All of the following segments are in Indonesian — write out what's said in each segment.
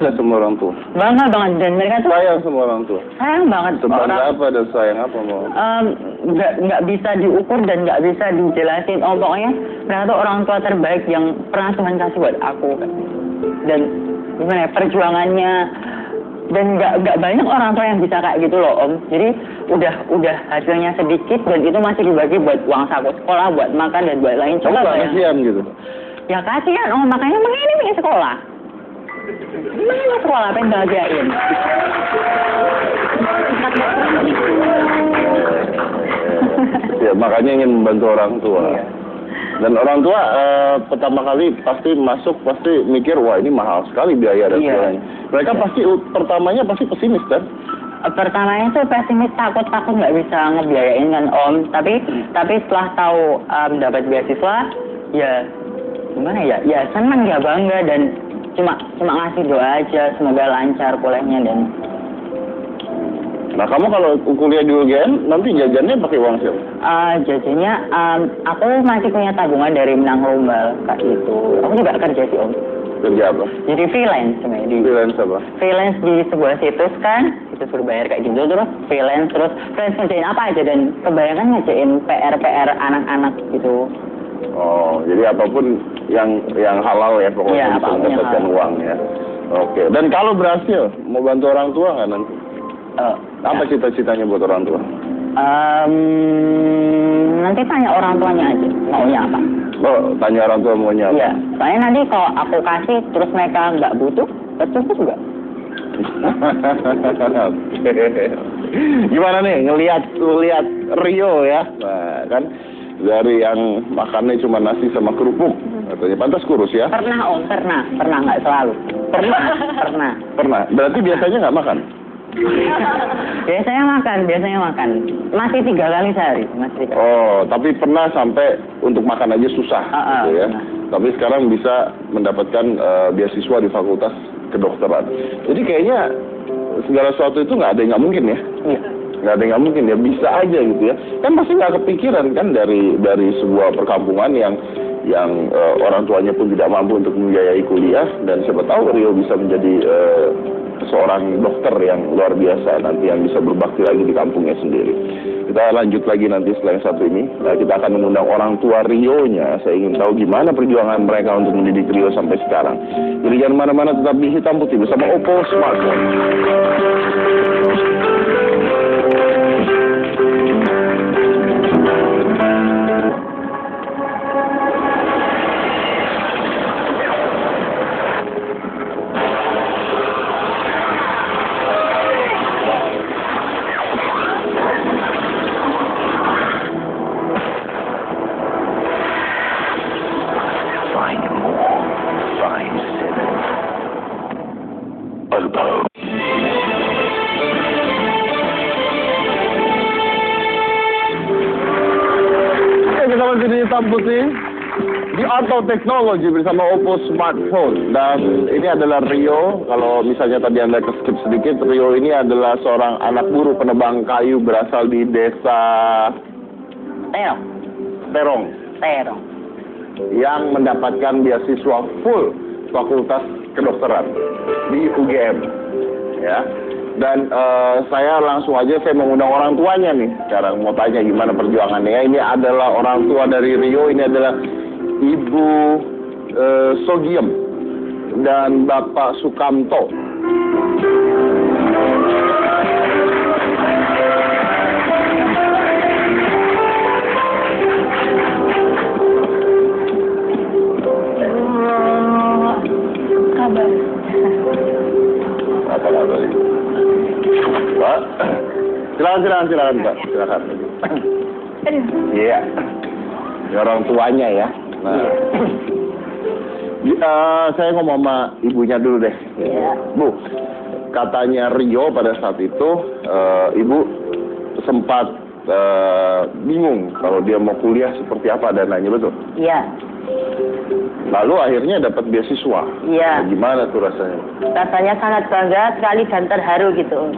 Sama orang tua. Bangga banget, dan mereka tuh Sayang sama orang tua. sayang banget. Sebangga apa dan sayang apa mau? Nggak bisa diukur dan nggak bisa dijelasin. Oh, pokoknya mereka tuh orang tua terbaik yang pernah Tuhan kasih buat aku. Dan gimana ya, perjuangannya, dan nggak banyak orang tua yang bisa kayak gitu loh, Om. Jadi udah hasilnya sedikit dan itu masih dibagi buat uang saku sekolah, buat makan dan buat lain. Coba kasihan gitu. Ya kasihan, Om, makanya ini sekolah. Gimana sekolah, pengen bahagiain. Ya makanya ingin membantu orang tua. Iya. Dan orang tua pertama kali pasti masuk pasti mikir wah ini mahal sekali biaya dan Iya. sebagainya. Mereka pasti pertamanya pasti pesimis kan? Pertamanya tuh pesimis, takut nggak bisa ngebiayain kan, Om. Tapi setelah tahu dapat beasiswa, ya gimana ya? Ya senang, ya bangga, dan cuma ngasih doa aja semoga lancar kuliahnya. Dan Nah kamu kalau kuliah di UGM nanti jajannya pakai uang siapa? jajannya aku masih punya tabungan dari menang lomba kayak gitu. Aku juga kerja sih, Om. Kerja apa? Jadi freelance sebenarnya. Freelance apa? Freelance di sebuah situs kan, itu suruh bayar kayak gitu, terus freelance ngerjain apa aja, dan kebanyakan ngerjain PR anak-anak gitu. Oh, jadi apapun yang halal ya pokoknya Iya, bisa apapun yang mendapatkan halal. uang ya. Oke. Dan kalau berhasil mau bantu orang tua nggak nanti? Apa cita-citanya buat orang tua? Nanti tanya orang tuanya aja maunya apa. Oh, tanya orang tua maunya apa? Iya, soalnya nanti kalau aku kasih terus mereka nggak butuh, cukup juga. Gimana nih ngelihat Rio ya? Nah, kan dari yang makannya cuma nasi sama kerupuk, katanya pantas kurus ya? Pernah, Om, pernah nggak selalu. Pernah. Berarti biasanya nggak makan? biasanya makan. Masih 3 kali sehari, masih 3 kali. Oh, tapi pernah sampai untuk makan aja susah, gitu ya? Pernah. Tapi sekarang bisa mendapatkan beasiswa di Fakultas Kedokteran. Jadi kayaknya segala sesuatu itu nggak ada yang nggak mungkin ya? Iya. Nggak ada yang nggak mungkin ya, bisa aja gitu ya. Kan pasti nggak kepikiran kan dari sebuah perkampungan yang orang tuanya pun tidak mampu untuk membiayai kuliah, dan siapa tahu Rio bisa menjadi seorang dokter yang luar biasa nanti yang bisa berbakti lagi di kampungnya sendiri. Kita lanjut lagi nanti setelah yang satu ini. Kita akan mengundang orang tua Rio-nya. Saya ingin tahu gimana perjuangan mereka untuk mendidik Rio sampai sekarang. Jadi jangan mana-mana, tetap di Hitam Putih bersama Oppo Smartphone. Kita masih di Hitam Putih di Auto Technology bersama Oppo Smartphone, dan ini adalah Rio. Kalau misalnya tadi Anda skip sedikit, Rio ini adalah seorang anak buruh penebang kayu berasal di desa Terong yang mendapatkan beasiswa full Fakultas Kedokteran di UGM ya. Dan saya langsung aja mengundang orang tuanya nih. Sekarang mau tanya gimana perjuangannya ya. Ini adalah orang tua dari Rio, ini adalah Ibu Sogiem dan Bapak Sukamto. Kabar. Apa kabar? Pak, silakan Pak, silakan. Iya, ini orang tuanya ya. Nah, saya ngomong sama ibunya dulu deh. Iya. Bu, katanya Rio pada saat itu, ibu sempat bingung kalau dia mau kuliah seperti apa dan lainnya, betul? Iya. Lalu akhirnya dapat beasiswa. Iya. Nah, gimana tuh rasanya? Rasanya sangat bangga sekali dan terharu gitu.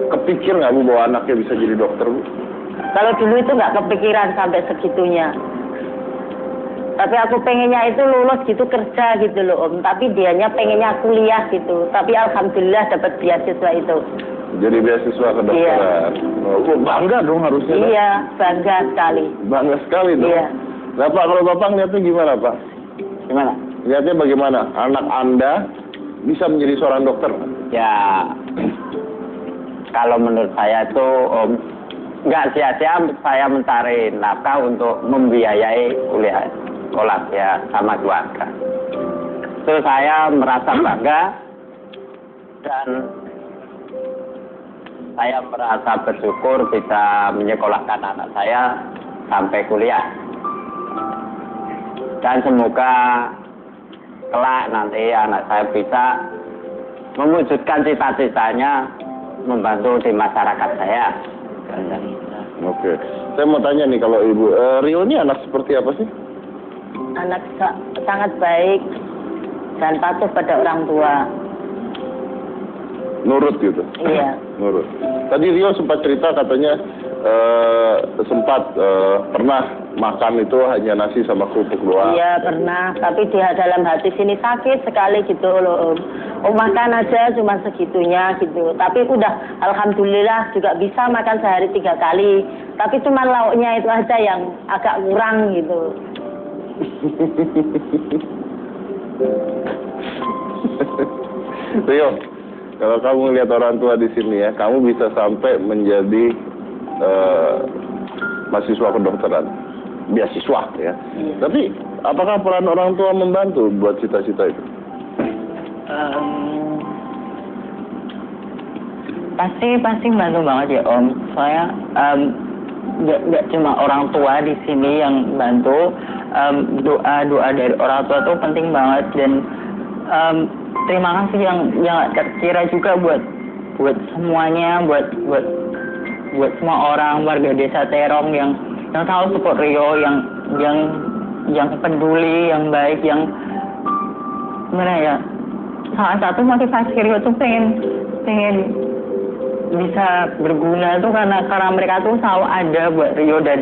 Kepikir nggak Bu bahwa anaknya bisa jadi dokter, Bu? Kalau dulu itu nggak kepikiran sampai segitunya. Tapi aku pengennya itu lulus gitu kerja gitu loh Om. Tapi dianya pengennya kuliah gitu. Tapi alhamdulillah dapat beasiswa itu. Jadi beasiswa kedokteran. Iya. Oh, bangga dong harusnya. Pak. Iya, bangga sekali. Bangga sekali dong. Iya. Nah Pak, kalau Bapak ngeliatnya gimana Pak? Gimana? Lihatnya bagaimana? Anak Anda bisa menjadi seorang dokter? Ya, kalau menurut saya itu nggak sia-sia saya mencari nafkah untuk membiayai kuliah sekolah ya sama keluarga. Terus saya merasa bangga dan saya merasa bersyukur bisa menyekolahkan anak saya sampai kuliah. Dan semoga kelak nanti anak saya bisa mewujudkan cita-citanya membantu di masyarakat saya. Oke. Saya mau tanya nih kalau Ibu, Rio ini anak seperti apa sih? Anak sangat baik dan patuh pada orang tua. Nurut gitu? Iya. Nurut. Tadi Rio sempat cerita katanya sempat pernah makan itu hanya nasi sama kerupuk doang. Iya pernah, tapi dia dalam hati sini sakit sekali gitu loh Om. Oh makan aja cuma segitunya gitu. Tapi udah alhamdulillah juga bisa makan sehari 3 kali. Tapi cuma lauknya itu aja yang agak kurang gitu. Rio, kalau kamu lihat orang tua di sini ya, kamu bisa sampai menjadi mahasiswa kedokteran, beasiswa ya. Iya. Tapi apakah peran orang tua membantu buat cita-cita itu? Pasti bantu banget ya Om. Soalnya nggak cuma orang tua di sini yang bantu, doa dari orang tua tuh penting banget dan terima kasih yang nggak terkira juga buat semuanya, buat semua orang warga desa Terong yang tahu support Rio, yang peduli, yang baik, yang gimana ya, salah satu motivasi Rio tuh pengen bisa berguna tuh karena mereka tuh selalu ada buat Rio dan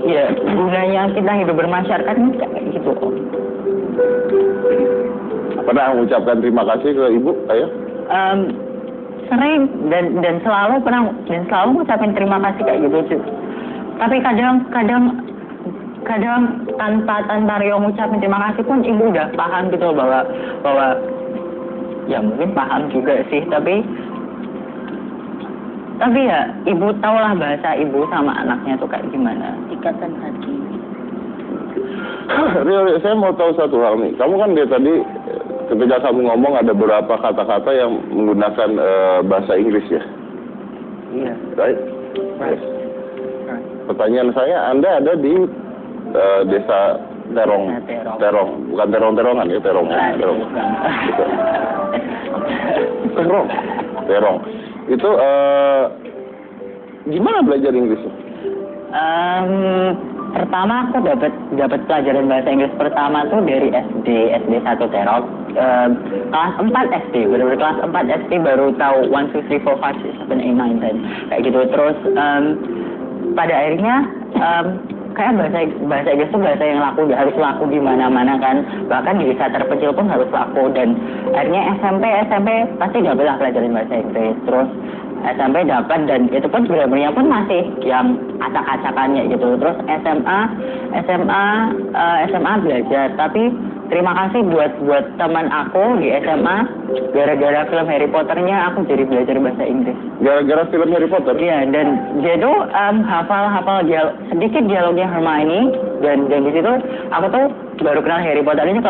ya gunanya kita hidup bermasyarakat ini kayak gitu. Pernah mengucapkan terima kasih ke Ibu, Ayah? Sering dan selalu ngucapin terima kasih kayak gitu cuy. Tapi kadang tanpa Rio ngucapin terima kasih pun ibu udah paham gitu loh bahwa ya mungkin paham juga sih tapi ya ibu tahulah bahasa ibu sama anaknya tuh kayak gimana. Ikatan hati. Rio, saya mau tahu satu hal nih. Kamu kan dari tadi ketika kamu ngomong ada beberapa kata-kata yang menggunakan bahasa Inggris ya? Iya. Right? Yes. Pertanyaan saya, Anda ada di desa Terong. Terong, bukan terong-terongan ya, Terong. Terong. Itu gimana belajar Inggrisnya? Pertama aku dapat pelajaran bahasa Inggris pertama tuh dari SD 1 Terong. Kelas 4 SD, benar-benar kelas 4 SD baru tahu 1, 2, 3, 4, 5, 6, 7, 8, 9, 10 kayak gitu. Terus pada akhirnya kayak bahasa Inggris itu bahasa yang laku, harus laku di mana-mana kan, bahkan di desa terpencil pun harus laku. Dan akhirnya SMP pasti dapat lah pelajaran bahasa Inggris. Terus SMP dapat dan itu pun benar-benar pun masih yang acak-acakannya gitu. Terus SMA belajar, tapi terima kasih buat teman aku di SMA, gara-gara film Harry Potternya aku jadi belajar bahasa Inggris. Gara-gara film Harry Potter? Iya, dan dia tuh hafal sedikit dialognya Hermione dan di situ aku tuh baru kenal Harry Potter ini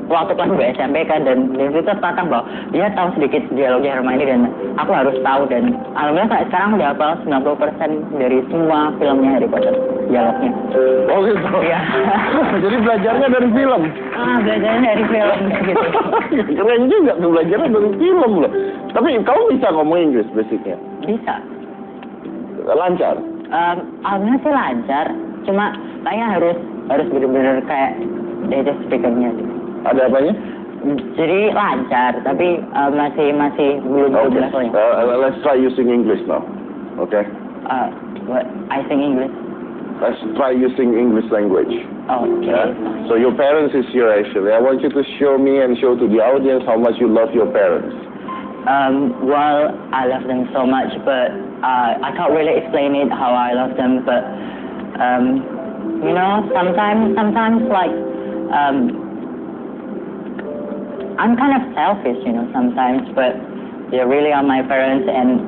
waktu kelas 2 SMP kan, dan dari situ terpatang bahwa dia tahu sedikit dialognya Hermione dan aku harus tahu. Dan alhamdulillah sekarang udah hafal 90% dari semua filmnya Harry Potter dialognya. Oh gitu? Iya. Jadi belajarnya dari film? Belajarnya dari film gitu. Keren juga tuh, belajarnya dari film loh. Tapi kamu bisa ngomong Inggris basicnya? Bisa. Lancar? Alhamdulillah sih lancar, cuma kayaknya harus benar-benar kayak native speaker-nya gitu. Ada apanya? Jadi lancar, tapi masih belum levelnya. Let's try using English now. Okay? What? I think English. let's try using English language. Okay. Yeah? So your parents is here actually. I want you to show me and show to the audience how much you love your parents. Well, I love them so much, but I can't really explain it how I love them. But you know, sometimes like I'm kind of selfish, you know, sometimes, but they really are my parents, and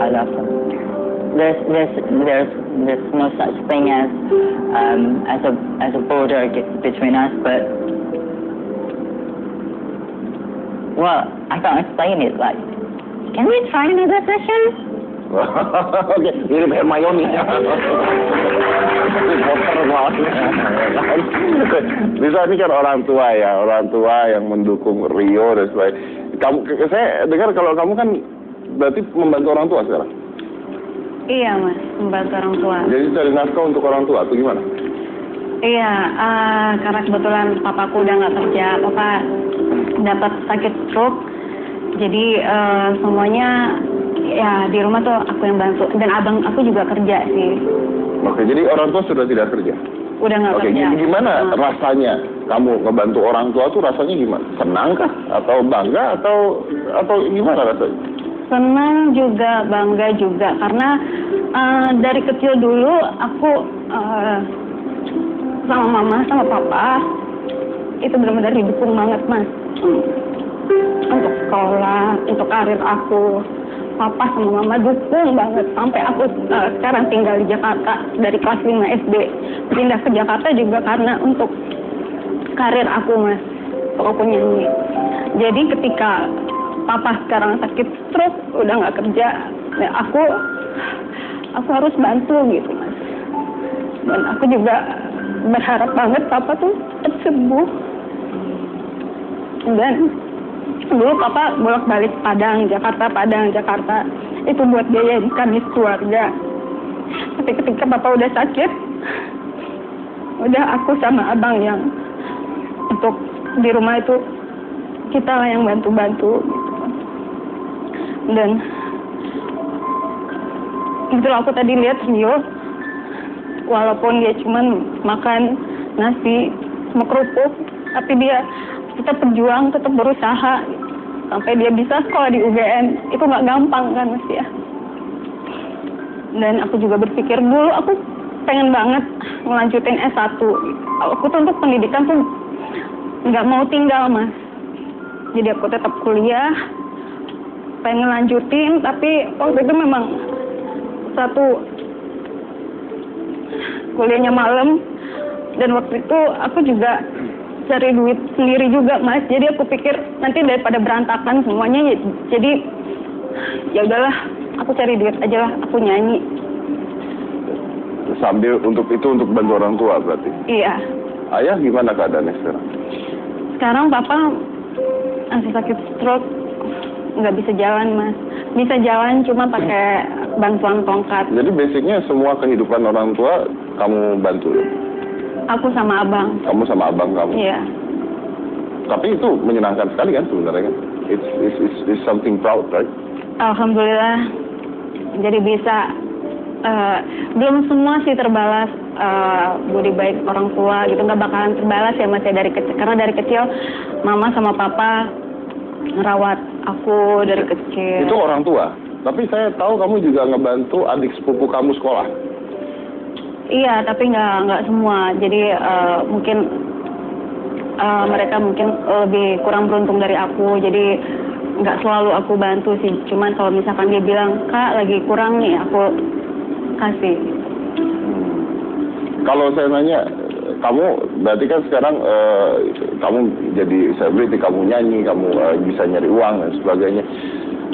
I love them. There's no such thing as a border between us, but well, I can't explain it. Like, can we try another session? Oke, mirip Hermione. Bisa ini kan orang tua ya, orang tua yang mendukung Rio dan sebagainya. Saya dengar kalau kamu kan berarti membantu orang tua sekarang. Iya mas, membantu orang tua. Jadi cari nafkah untuk orang tua atau gimana? Iya, karena kebetulan papaku udah nggak kerja, papa dapat sakit stroke, jadi semuanya ya di rumah tuh aku yang bantu, dan abang aku juga kerja sih. Oke, jadi orang tua sudah tidak kerja? Udah nggak kerja. Oke, gimana rasanya kamu ngebantu orang tua tuh rasanya gimana? Senang kah? Atau bangga? Atau gimana rasanya? Senang juga, bangga juga, karena dari kecil dulu aku sama mama, sama papa itu benar-benar didukung banget mas, untuk sekolah, untuk karir aku. Papa sama mama dukung banget, sampai aku sekarang tinggal di Jakarta dari kelas 5 SD, pindah ke Jakarta juga karena untuk karir aku mas, untuk aku nyanyi. Jadi ketika papa sekarang sakit stroke, udah nggak kerja, ya aku harus bantu gitu mas. Dan aku juga berharap banget papa tuh cepat sembuh. Dan dulu papa bolak-balik Padang, Jakarta, itu buat biaya kami keluarga. Tapi ketika papa udah sakit, udah aku sama abang yang untuk di rumah itu kita lah yang bantu-bantu gitu. Dan itu aku tadi lihat Rio, walaupun dia cuman makan nasi sama kerupuk, tapi dia tetap berjuang, tetap berusaha sampai dia bisa sekolah di UGM. Itu nggak gampang kan mas ya. Dan aku juga berpikir dulu aku pengen banget ngelanjutin S1. Aku tuh untuk pendidikan tuh nggak mau tinggal mas. Jadi aku tetap kuliah, pengen lanjutin, tapi waktu itu memang satu kuliahnya malam, dan waktu itu aku juga cari duit sendiri juga mas. Jadi aku pikir nanti daripada berantakan semuanya, jadi ya udahlah aku cari duit aja lah, aku nyanyi. Sambil untuk bantu orang tua berarti? Iya. Ayah gimana keadaannya sekarang? Sekarang papa masih sakit stroke, nggak bisa jalan mas. Bisa jalan cuma pakai bantuan tongkat. Jadi basicnya semua kehidupan orang tua kamu bantu ya? Aku sama abang. Kamu sama abang kamu? Iya. Tapi itu menyenangkan sekali kan sebenarnya kan? It's something proud, right? Alhamdulillah. Jadi bisa, belum semua sih terbalas budi baik orang tua gitu, nggak bakalan terbalas ya mas ya dari kecil. Karena dari kecil mama sama papa ngerawat aku dari kecil. Itu orang tua. Tapi saya tahu kamu juga ngebantu adik sepupu kamu sekolah. Iya, tapi nggak semua. Jadi mungkin mereka mungkin lebih kurang beruntung dari aku. Jadi nggak selalu aku bantu sih. Cuman kalau misalkan dia bilang, Kak lagi kurang nih, aku kasih. Kalau saya nanya, kamu berarti kan sekarang kamu jadi selebriti, kamu nyanyi, kamu bisa nyari uang dan sebagainya.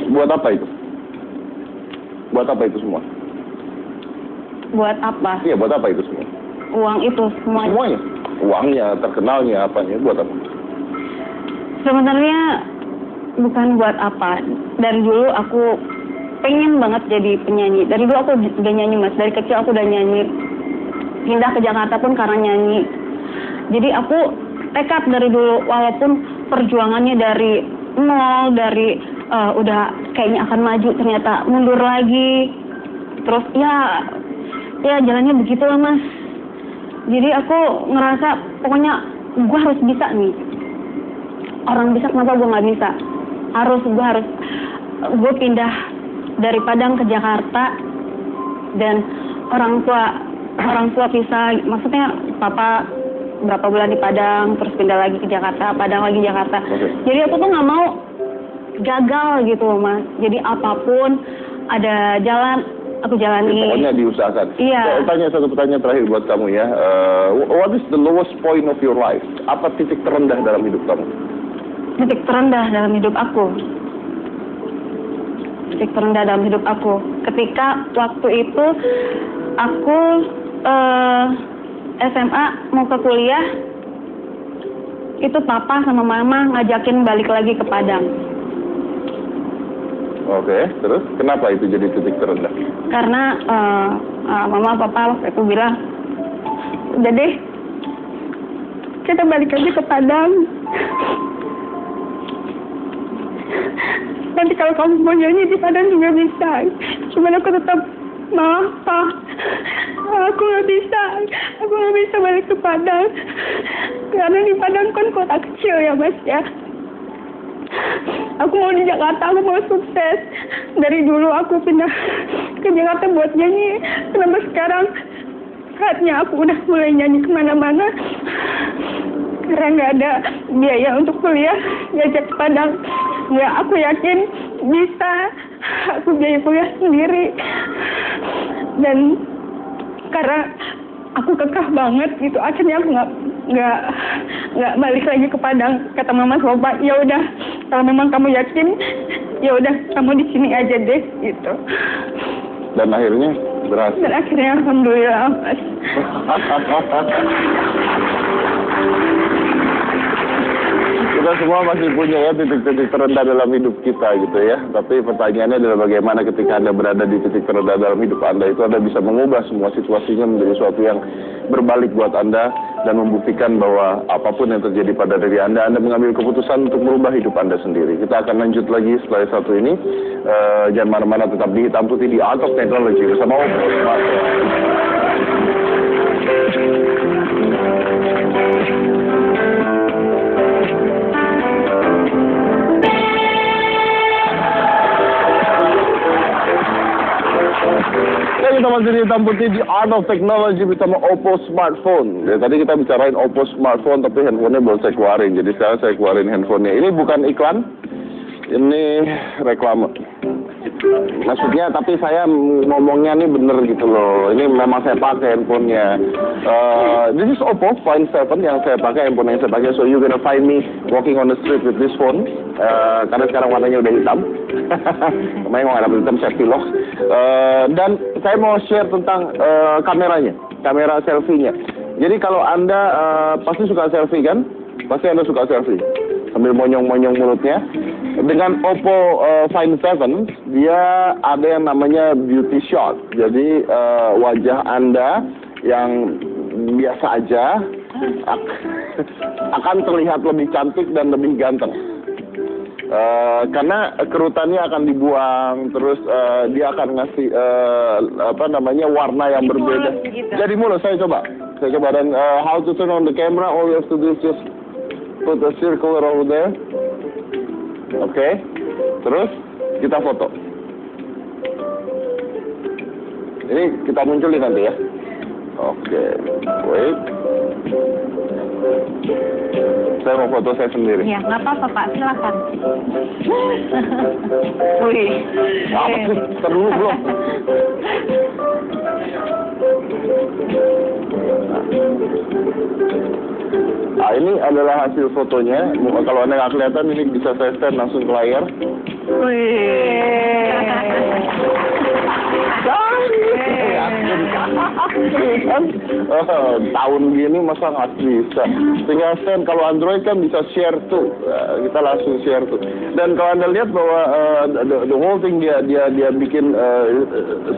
Buat apa itu? Buat apa itu semua? Buat apa? Iya, buat apa itu semua? Uang itu semuanya. Semuanya? Uangnya, terkenalnya, apanya, buat apa? Sebenarnya bukan buat apa. Dari dulu aku pengen banget jadi penyanyi. Dari dulu aku udah nyanyi mas. Dari kecil aku udah nyanyi. Pindah ke Jakarta pun karena nyanyi. Jadi aku tekad dari dulu, walaupun perjuangannya dari nol, dari udah kayaknya akan maju, ternyata mundur lagi. Terus ya ya jalannya begitulah Mas. Jadi aku ngerasa pokoknya gue harus bisa nih. Orang bisa, kenapa gue nggak bisa? Gue pindah dari Padang ke Jakarta, dan orang tua pisah. Maksudnya papa berapa bulan di Padang, terus pindah lagi ke Jakarta, Padang lagi Jakarta. Jadi aku tuh nggak mau gagal gitu Mas. Jadi apapun ada jalan, aku jalani. Pokoknya diusahakan. Iya. Saya tanya satu pertanyaan terakhir buat kamu ya. What is the lowest point of your life? Apa titik terendah dalam hidup kamu? Titik terendah dalam hidup aku. Titik terendah dalam hidup aku. Ketika waktu itu aku SMA mau ke kuliah, itu papa sama mama ngajakin balik lagi ke Padang. Oke, terus kenapa itu jadi titik terendah? Karena mama papa waktu itu bilang, udah deh, kita balik lagi ke Padang. Nanti kalau kamu mau nyanyi di Padang juga bisa. Cuman aku tetap, Pa, aku nggak bisa balik ke Padang. Karena di Padang kan kota kecil ya Mas ya. Aku mau di Jakarta, aku mau sukses. Dari dulu aku pindah ke Jakarta buat nyanyi. Kenapa sekarang saatnya aku udah mulai nyanyi kemana-mana? Karena nggak ada biaya untuk kuliah, diajak ke Padang. Nggak, aku yakin bisa. Aku biaya kuliah sendiri. Dan karena aku kekeh banget gitu, akhirnya aku nggak balik lagi ke Padang. Kata mama sama papa, ya udah, kalau memang kamu yakin, ya udah kamu di sini aja deh gitu. Dan akhirnya berhasil. Dan akhirnya alhamdulillah Mas. Kita semua masih punya ya titik-titik terendah dalam hidup kita gitu ya. Tapi pertanyaannya adalah bagaimana ketika Anda berada di titik terendah dalam hidup Anda itu Anda bisa mengubah semua situasinya menjadi sesuatu yang berbalik buat Anda dan membuktikan bahwa apapun yang terjadi pada diri Anda mengambil keputusan untuk merubah hidup Anda sendiri. Kita akan lanjut lagi setelah satu ini. Jangan mana-mana, tetap di Hitam Putih di Art of Technology bersama Oppo Smart. Kita masih di Hitam Putih di Art of Technology bersama Oppo Smartphone. Dari tadi kita bicarain Oppo Smartphone, tapi handphonenya belum saya keluarin. Jadi sekarang saya keluarin handphonenya. Ini bukan iklan, ini reklame. Maksudnya, tapi saya ngomongnya nih bener gitu loh. Ini memang saya pakai handphonenya. This is Oppo Find 7 yang saya pakai, handphone yang saya pakai. So you gonna find me walking on the street with this phone. Karena sekarang warnanya udah hitam. Kemarin mau ada hitam, saya pilok. Dan saya mau share tentang kameranya, kamera selfie-nya. Jadi kalau Anda pasti suka selfie kan? Pasti Anda suka selfie. Sambil monyong-monyong mulutnya. Dengan Oppo Find 7, dia ada yang namanya beauty shot. Jadi wajah Anda yang biasa aja akan terlihat lebih cantik dan lebih ganteng. Karena kerutannya akan dibuang, terus dia akan ngasih warna yang berbeda. Jadi mulai saya coba dan how to turn on the camera, all you have to do is just put a circle over there. Oke, terus kita foto. Ini kita munculin nanti ya. Oke, wait. Saya mau foto saya sendiri. Ya, nggak apa-apa Pak, silakan. Wih. Apa sih? Terlalu belum. Nah, ini adalah hasil fotonya. Kalau Anda nggak kelihatan, ini bisa saya stand langsung ke layar. Tahun gini masa nggak bisa. Tinggal stand. Kalau Android kan bisa share tuh. Kita langsung share tuh. Dan kalau Anda lihat bahwa the whole thing dia bikin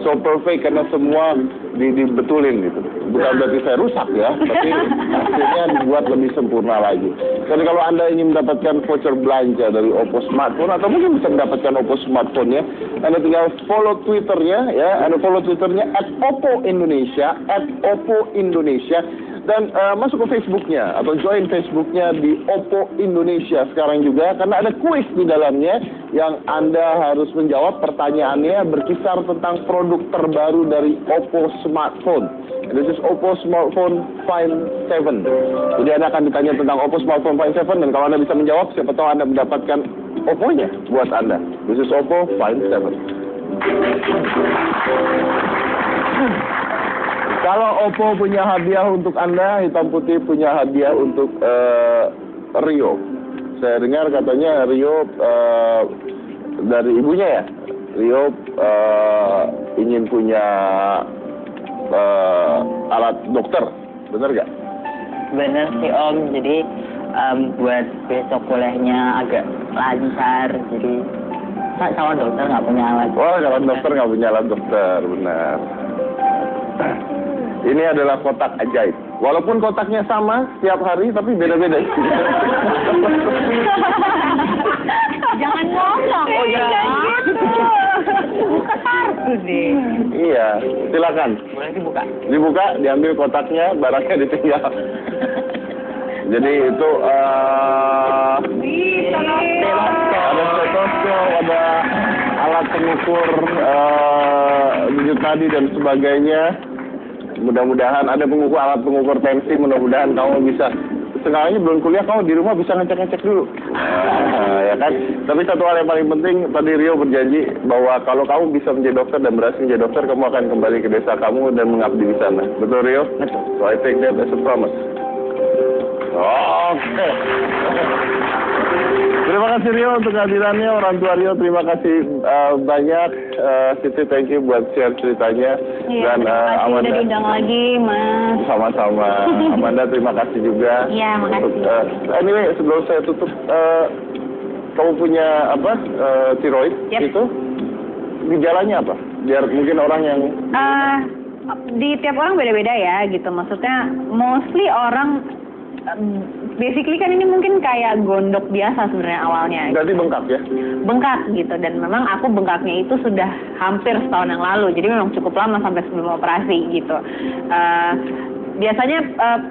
so perfect karena semua dibetulin gitu. bukan berarti saya rusak ya, tapi hasilnya dibuat lebih sempurna lagi. Dan kalau Anda ingin mendapatkan voucher belanja dari Oppo Smartphone atau mungkin bisa mendapatkan Oppo Smartphone ya, Anda tinggal follow Twitternya ya, Anda follow Twitternya @oppoindonesia, @oppoindonesia. Dan masuk ke Facebooknya atau join Facebooknya di Oppo Indonesia sekarang juga, karena ada kuis di dalamnya yang Anda harus menjawab. Pertanyaannya berkisar tentang produk terbaru dari Oppo Smartphone. This is Oppo Smartphone Find 7. Jadi Anda akan ditanya tentang Oppo Smartphone Find 7, dan kalau Anda bisa menjawab, siapa tahu Anda mendapatkan Oppo-nya buat Anda. This is Oppo Find 7. Kalau Oppo punya hadiah untuk Anda, Hitam Putih punya hadiah untuk Rio. Saya dengar katanya Rio dari ibunya ya. Rio ingin punya alat dokter, bener gak? Bener sih Om, jadi buat besok kuliahnya agak lancar, jadi calon dokter nggak punya alat. Oh, calon dokter nggak punya alat dokter, benar. Ini adalah kotak ajaib. Walaupun kotaknya sama setiap hari, tapi beda-beda. Jangan ngomong. Oh ya. Buka kartu deh. Iya, silakan. Boleh dibuka? Dibuka, diambil kotaknya, barangnya ditinggal. Jadi itu ada stetoskop, ada alat pengukur denyut nadi dan sebagainya. Mudah-mudahan ada alat pengukur tensi, mudah-mudahan kamu bisa. Sekarang belum kuliah, kamu di rumah bisa ngecek-ngecek dulu. Ya kan? Tapi satu hal yang paling penting, tadi Rio berjanji bahwa kalau kamu bisa menjadi dokter dan berhasil menjadi dokter, kamu akan kembali ke desa kamu dan mengabdi di sana. Betul, Rio? Betul. So I take that as a promise. Oke. Terima kasih Rio untuk kehadirannya, orang tua Rio terima kasih banyak. Siti thank you buat share ceritanya. Iya, Dan terima kasih Amanda udah diundang lagi, Mas. sama-sama. Amanda terima kasih juga. Iya, makasih. Anyway, sebelum saya tutup, kamu punya apa? Tiroid Yep. itu gejalanya apa? Biar mungkin orang yang Di tiap orang beda-beda ya gitu, maksudnya mostly orang basically kan ini mungkin kayak gondok biasa sebenarnya awalnya. berarti bengkak ya? Bengkak gitu, dan memang aku bengkaknya itu sudah hampir setahun yang lalu, jadi memang cukup lama sampai sebelum operasi gitu. Biasanya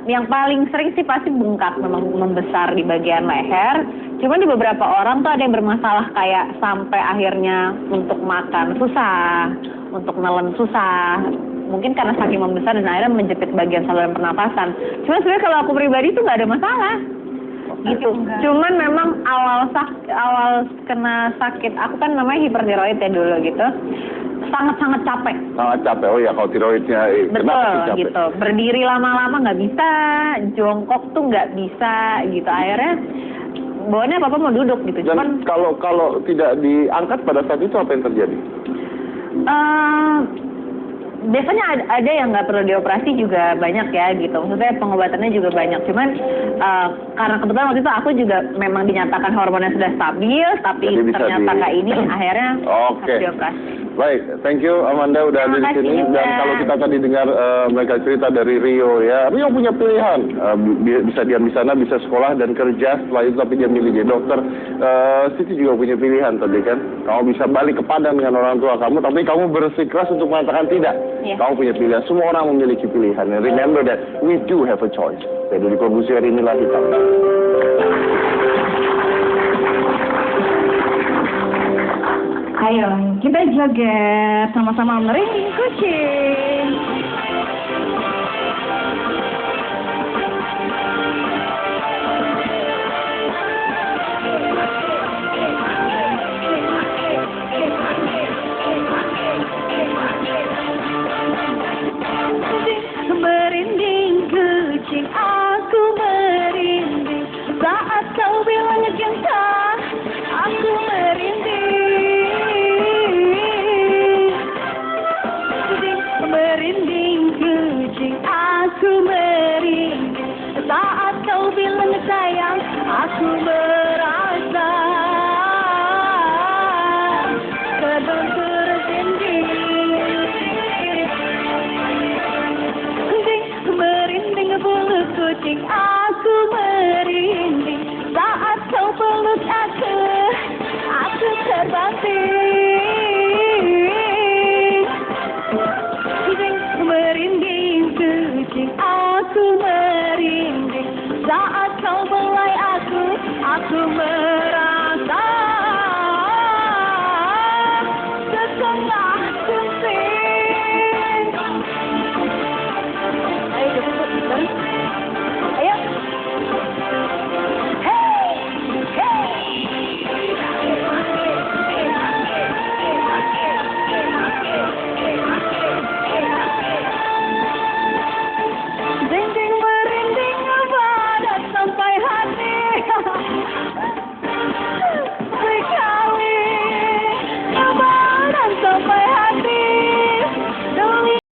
yang paling sering sih pasti bengkak, memang membesar di bagian leher. Cuman di beberapa orang tuh ada yang bermasalah kayak sampai akhirnya untuk makan susah, untuk nelen susah. Mungkin karena saking membesar dan akhirnya menjepit bagian saluran pernapasan. Cuman sebenarnya kalau aku pribadi tuh nggak ada masalah. Gitu. Cuman memang awal kena sakit, aku kan namanya hipertiroid ya dulu gitu. Sangat-sangat capek. Sangat capek. Oh ya, kalau tiroidnya kenapa sih capek? Gitu. Berdiri lama-lama nggak bisa, jongkok tuh nggak bisa gitu. Akhirnya bawaannya apa-apa mau duduk gitu. Dan Cuman kalau tidak diangkat pada saat itu apa yang terjadi? biasanya ada yang nggak perlu dioperasi juga banyak ya gitu. Maksudnya pengobatannya juga banyak. Cuman karena kebetulan waktu itu aku juga memang dinyatakan hormonnya sudah stabil, tapi ternyata nggak ini, akhirnya harus dioperasi. Baik, thank you Amanda udah ada di sini. Dan kalau kita tadi dengar mereka cerita dari Rio ya, Rio punya pilihan, bisa diam di sana, bisa sekolah dan kerja setelah itu, tapi dia milih jadi dokter. Siti juga punya pilihan tadi kan, kamu bisa balik ke Padang dengan orang tua kamu, tapi kamu bersikeras untuk mengatakan tidak. Yeah. Kamu punya pilihan, semua orang memiliki pilihan. And remember that we do have a choice. Saya dari Corbusier, inilah Hitam. Ayo, kita joget sama-sama meringin kucing.